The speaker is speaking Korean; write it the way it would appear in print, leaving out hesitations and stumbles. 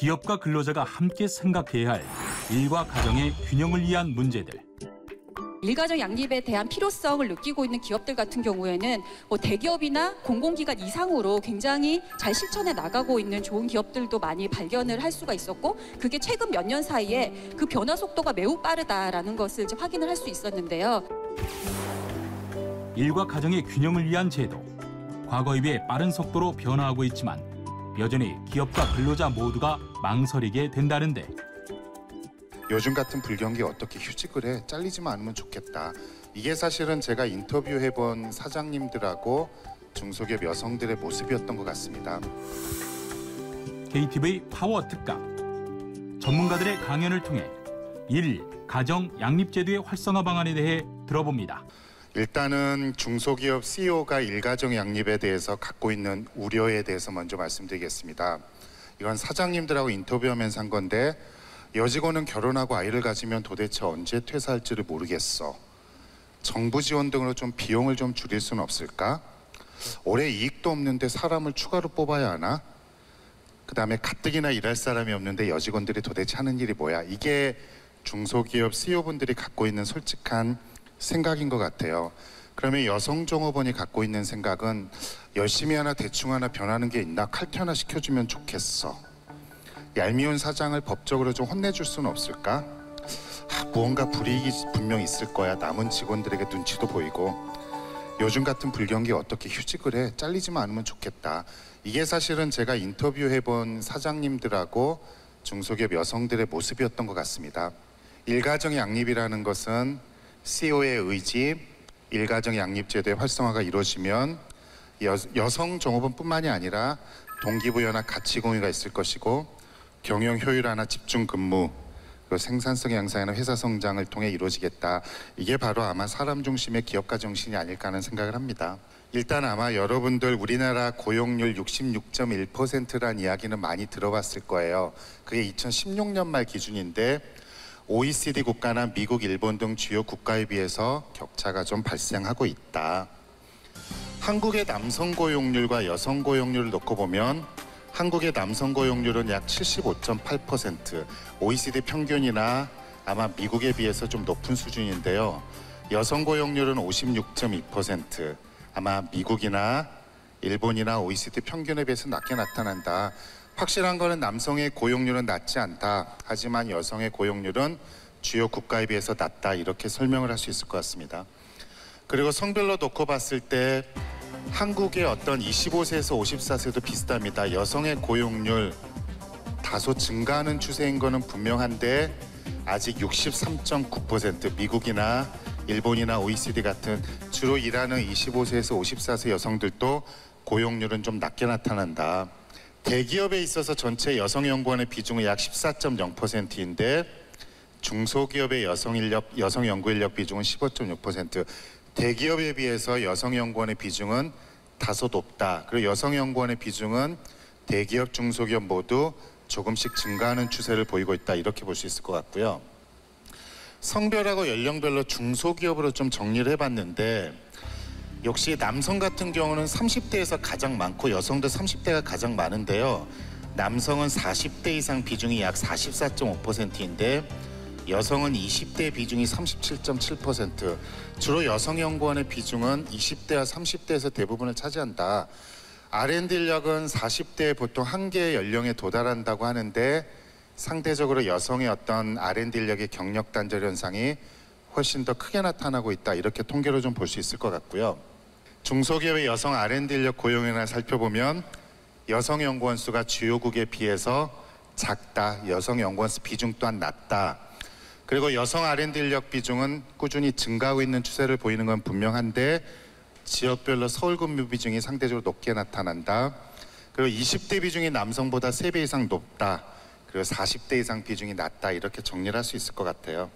기업과 근로자가 함께 생각해야 할 일과 가정의 균형을 위한 문제들. 일가정 양립에 대한 필요성을 느끼고 있는 기업들 같은 경우에는 대기업이나 공공기관 이상으로 굉장히 잘 실천해 나가고 있는 좋은 기업들도 많이 발견을 할 수가 있었고, 그게 최근 몇 년 사이에 그 변화 속도가 매우 빠르다라는 것을 이제 확인을 할 수 있었는데요. 일과 가정의 균형을 위한 제도. 과거에 비해 빠른 속도로 변화하고 있지만 여전히 기업과 근로자 모두가 망설이게 된다는데. 요즘 같은 불경기에 어떻게 휴직을 해? 잘리지만 않으면 좋겠다. 이게 사실은 제가 인터뷰해본 사장님들하고 중소기업 여성들의 모습이었던 것 같습니다. KTV 파워 특강. 전문가들의 강연을 통해 일, 가정, 양립제도의 활성화 방안에 대해 들어봅니다. 일단은 중소기업 CEO가 일가정 양립에 대해서 갖고 있는 우려에 대해서 먼저 말씀드리겠습니다. 이건 사장님들하고 인터뷰하면서 한 건데, 여직원은 결혼하고 아이를 가지면 도대체 언제 퇴사할지를 모르겠어. 정부 지원 등으로 좀 비용을 좀 줄일 수는 없을까? 올해 이익도 없는데 사람을 추가로 뽑아야 하나? 그다음에 가뜩이나 일할 사람이 없는데 여직원들이 도대체 하는 일이 뭐야? 이게 중소기업 CEO분들이 갖고 있는 솔직한 생각인 것 같아요. 그러면 여성종업원이 갖고 있는 생각은 열심히 하나 대충 하나 변하는 게 있나? 칼퇴하나 시켜주면 좋겠어. 얄미운 사장을 법적으로 좀 혼내줄 수는 없을까? 무언가 불이익이 분명 있을 거야. 남은 직원들에게 눈치도 보이고. 요즘 같은 불경기에 어떻게 휴직을 해? 잘리지만 않으면 좋겠다. 이게 사실은 제가 인터뷰해본 사장님들하고 중소기업 여성들의 모습이었던 것 같습니다. 일가정 양립이라는 것은 CEO의 의지, 일가정 양립제도의 활성화가 이루어지면 여성 종업원뿐만이 아니라 동기부여나 가치공유가 있을 것이고, 경영 효율화나 집중 근무, 그리고 생산성 향상이나 회사 성장을 통해 이루어지겠다. 이게 바로 아마 사람 중심의 기업가 정신이 아닐까 하는 생각을 합니다. 일단 아마 여러분들 우리나라 고용률 66.1%란 이야기는 많이 들어봤을 거예요. 그게 2016년 말 기준인데 OECD 국가나 미국, 일본 등 주요 국가에 비해서 격차가 좀 발생하고 있다. 한국의 남성 고용률과 여성 고용률을 놓고 보면 한국의 남성 고용률은 약 75.8%, OECD 평균이나 아마 미국에 비해서 좀 높은 수준인데요. 여성 고용률은 56.2%, 아마 미국이나 일본이나 OECD 평균에 비해서 낮게 나타난다. 확실한 거는 남성의 고용률은 낮지 않다. 하지만 여성의 고용률은 주요 국가에 비해서 낮다. 이렇게 설명을 할 수 있을 것 같습니다. 그리고 성별로 놓고 봤을 때 한국의 어떤 25세에서 54세도 비슷합니다. 여성의 고용률 다소 증가하는 추세인 거는 분명한데 아직 63.9%, 미국이나 일본이나 OECD 같은 주로 일하는 25세에서 54세 여성들도 고용률은 좀 낮게 나타난다. 대기업에 있어서 전체 여성 연구원의 비중은 약 14.0%인데 중소기업의 여성 연구 인력 비중은 15.6%. 대기업에 비해서 여성 연구원의 비중은 다소 높다. 그리고 여성 연구원의 비중은 대기업, 중소기업 모두 조금씩 증가하는 추세를 보이고 있다. 이렇게 볼 수 있을 것 같고요. 성별하고 연령별로 중소기업으로 좀 정리를 해봤는데, 역시 남성 같은 경우는 30대에서 가장 많고 여성도 30대가 가장 많은데요. 남성은 40대 이상 비중이 약 44.5%인데 여성은 20대 비중이 37.7%. 주로 여성 연구원의 비중은 20대와 30대에서 대부분을 차지한다. R&D 인력은 40대에 보통 한계의 연령에 도달한다고 하는데 상대적으로 여성의 어떤 R&D 인력의 경력 단절 현상이 훨씬 더 크게 나타나고 있다. 이렇게 통계로 좀 볼 수 있을 것 같고요. 중소기업의 여성 R&D 인력 고용이나 살펴보면 여성 연구원 수가 주요국에 비해서 작다. 여성 연구원 수 비중 또한 낮다. 그리고 여성 R&D 인력 비중은 꾸준히 증가하고 있는 추세를 보이는 건 분명한데 지역별로 서울 근무 비중이 상대적으로 높게 나타난다. 그리고 20대 비중이 남성보다 3배 이상 높다. 그리고 40대 이상 비중이 낮다. 이렇게 정리를 할 수 있을 것 같아요.